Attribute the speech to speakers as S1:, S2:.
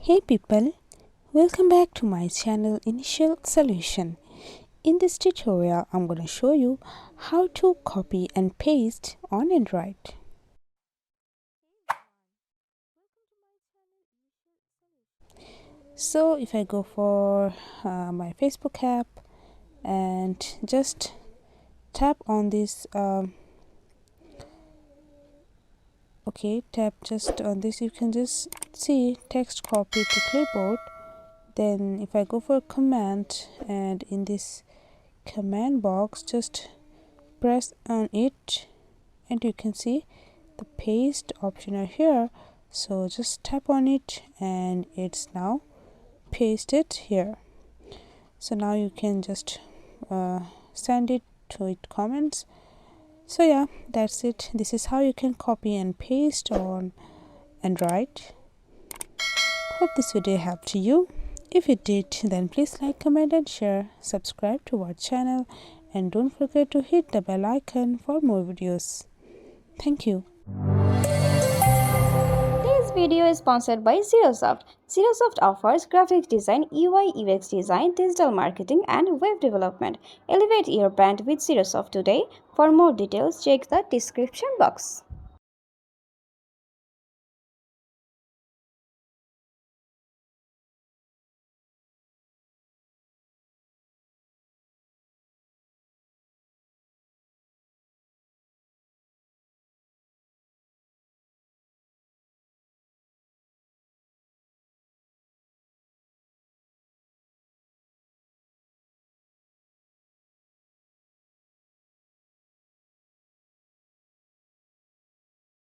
S1: Hey people, welcome back to my channel Initial Solution. In this tutorial, I'm going to show you how to copy and paste on Android. So if I go for my Facebook app and just tap on this tap just on this, you can just see text copy to clipboard. Then if I go for command, and in this command box just press on it, and you can see the paste option are here. So just tap on it and it's now pasted here. So now you can just send it to it comments. So yeah, that's it. This is how you can copy and paste on Android. Hope this video helped you. If it did, then please like, comment and share. Subscribe to our channel and don't forget to hit the bell icon for more videos. Thank you.
S2: This video is sponsored by Zerosoft. Zerosoft offers graphic design, UI UX design, digital marketing, and web development. Elevate your brand with Zerosoft today. For more details, check the description box.